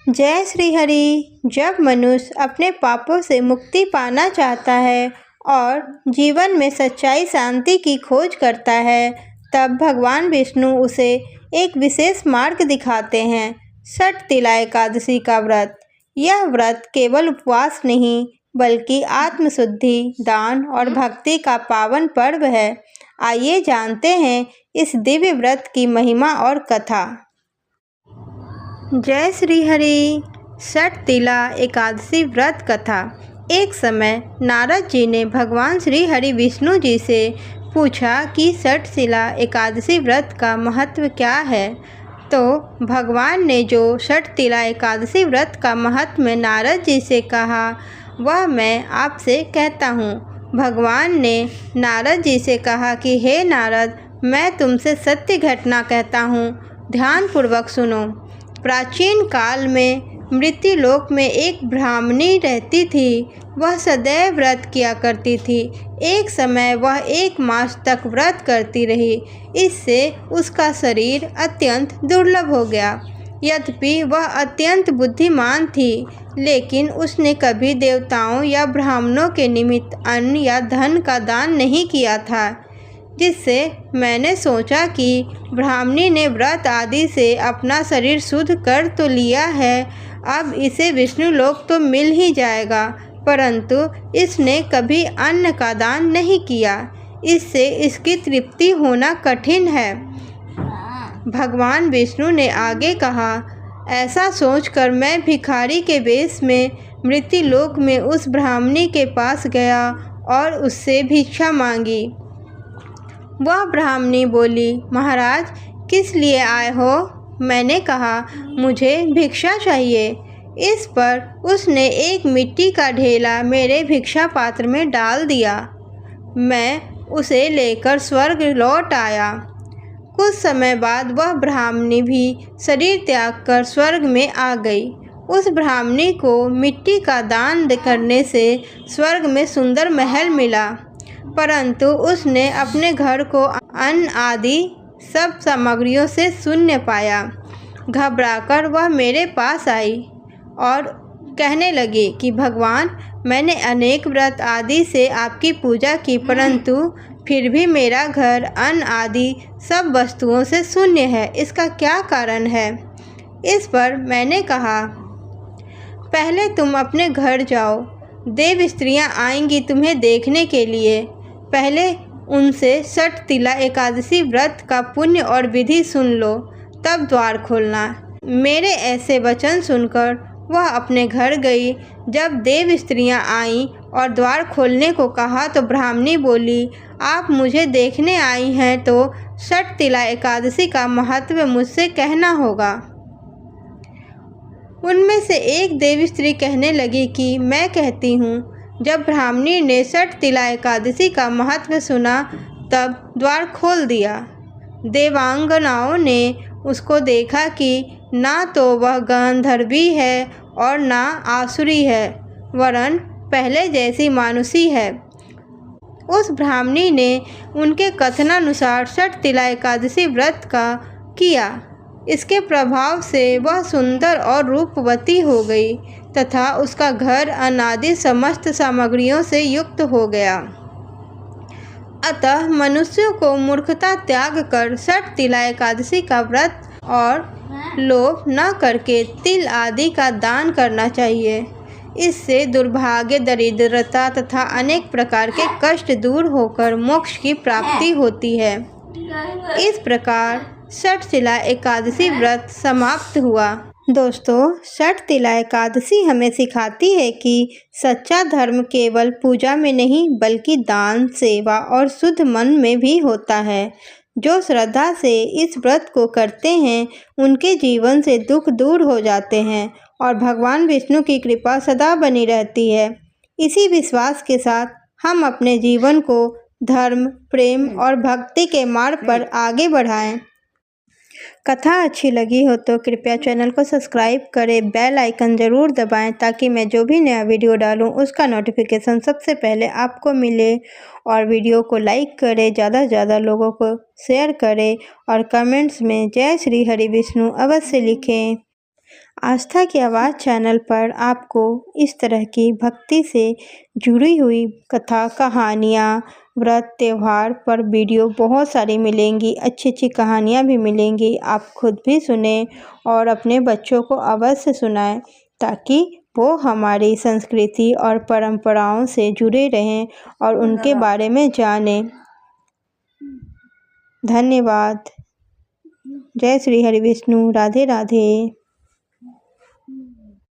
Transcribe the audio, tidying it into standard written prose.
जय श्री हरि। जब मनुष्य अपने पापों से मुक्ति पाना चाहता है और जीवन में सच्चाई शांति की खोज करता है, तब भगवान विष्णु उसे एक विशेष मार्ग दिखाते हैं, षठ तिला एकादशी का व्रत। यह व्रत केवल उपवास नहीं, बल्कि आत्मशुद्धि, दान और भक्ति का पावन पर्व है। आइए जानते हैं इस दिव्य व्रत की महिमा और कथा। जय श्री हरि। षठ तिला एकादशी व्रत कथा। एक समय नारद जी ने भगवान श्री हरि विष्णु जी से पूछा कि षठ तिला एकादशी व्रत का महत्व क्या है। तो भगवान ने जो षठ तिला एकादशी व्रत का महत्व नारद जी से कहा, वह मैं आपसे कहता हूँ। भगवान ने नारद जी से कहा कि हे नारद, मैं तुमसे सत्य घटना कहता हूँ, ध्यानपूर्वक सुनो। प्राचीन काल में मृत्युलोक में एक ब्राह्मणी रहती थी। वह सदैव व्रत किया करती थी। एक समय वह 1 मास तक व्रत करती रही। इससे उसका शरीर अत्यंत दुर्बल हो गया। यद्यपि वह अत्यंत बुद्धिमान थी, लेकिन उसने कभी देवताओं या ब्राह्मणों के निमित्त अन्न या धन का दान नहीं किया था। जिससे मैंने सोचा कि ब्राह्मणी ने व्रत आदि से अपना शरीर शुद्ध कर तो लिया है, अब इसे विष्णु लोक तो मिल ही जाएगा, परंतु इसने कभी अन्न का दान नहीं किया। इससे इसकी तृप्ति होना कठिन है। भगवान विष्णु ने आगे कहा, ऐसा सोचकर मैं भिखारी के वेश में मृत्युलोक में उस ब्राह्मणी के पास गया और उससे भिक्षा मांगी। वह ब्राह्मणी बोली, महाराज, किस लिए आए हो? मैंने कहा, मुझे भिक्षा चाहिए। इस पर उसने एक मिट्टी का ढेला मेरे भिक्षा पात्र में डाल दिया। मैं उसे लेकर स्वर्ग लौट आया। कुछ समय बाद वह ब्राह्मणी भी शरीर त्याग कर स्वर्ग में आ गई। उस ब्राह्मणी को मिट्टी का दान करने से स्वर्ग में सुंदर महल मिला, परंतु उसने अपने घर को अन्न आदि सब सामग्रियों से शून्य पाया। घबराकर वह मेरे पास आई और कहने लगी कि भगवान, मैंने अनेक व्रत आदि से आपकी पूजा की, परंतु फिर भी मेरा घर अन्न आदि सब वस्तुओं से शून्य है। इसका क्या कारण है? इस पर मैंने कहा, पहले तुम अपने घर जाओ, देव स्त्रियां आएंगी तुम्हें देखने के लिए। पहले उनसे षठ तिला एकादशी व्रत का पुण्य और विधि सुन लो, तब द्वार खोलना। मेरे ऐसे वचन सुनकर वह अपने घर गई। जब देव स्त्रियां आईं और द्वार खोलने को कहा तो ब्राह्मणी बोली, आप मुझे देखने आई हैं तो षठ तिला एकादशी का महत्व मुझसे कहना होगा। उनमें से एक देव स्त्री कहने लगी कि मैं कहती हूँ। जब ब्राह्मणी ने षठ तिला एकादशी का महत्व सुना, तब द्वार खोल दिया। देवांगनाओं ने उसको देखा कि ना तो वह गांधर्वी है और ना आसुरी है, वरन पहले जैसी मानुषी है। उस ब्राह्मणी ने उनके कथनानुसार षठ तिला एकादशी व्रत का किया। इसके प्रभाव से वह सुंदर और रूपवती हो गई तथा उसका घर अनादि समस्त सामग्रियों से युक्त हो गया। अतः मनुष्यों को मूर्खता त्याग कर षठ तिला एकादशी का व्रत और लोभ न करके तिल आदि का दान करना चाहिए। इससे दुर्भाग्य, दरिद्रता तथा अनेक प्रकार के कष्ट दूर होकर मोक्ष की प्राप्ति होती है। इस प्रकार षठ तिला एकादशी व्रत समाप्त हुआ। दोस्तों, षठ तिला एकादशी हमें सिखाती है कि सच्चा धर्म केवल पूजा में नहीं, बल्कि दान, सेवा और शुद्ध मन में भी होता है। जो श्रद्धा से इस व्रत को करते हैं, उनके जीवन से दुख दूर हो जाते हैं और भगवान विष्णु की कृपा सदा बनी रहती है। इसी विश्वास के साथ हम अपने जीवन को धर्म, प्रेम और भक्ति के मार्ग पर आगे बढ़ाएं। कथा अच्छी लगी हो तो कृपया चैनल को सब्सक्राइब करें, बेल आइकन ज़रूर दबाएं ताकि मैं जो भी नया वीडियो डालूं उसका नोटिफिकेशन सबसे पहले आपको मिले। और वीडियो को लाइक करें, ज़्यादा से ज़्यादा लोगों को शेयर करें और कमेंट्स में जय श्री हरि विष्णु अवश्य लिखें। आस्था की आवाज़ चैनल पर आपको इस तरह की भक्ति से जुड़ी हुई कथा, कहानियाँ, व्रत, त्यौहार पर वीडियो बहुत सारी मिलेंगी। अच्छी कहानियाँ भी मिलेंगी। आप खुद भी सुने और अपने बच्चों को अवश्य सुनाएं, ताकि वो हमारी संस्कृति और परंपराओं से जुड़े रहें और उनके बारे में जानें। धन्यवाद। जय श्री हरि विष्णु। राधे राधे।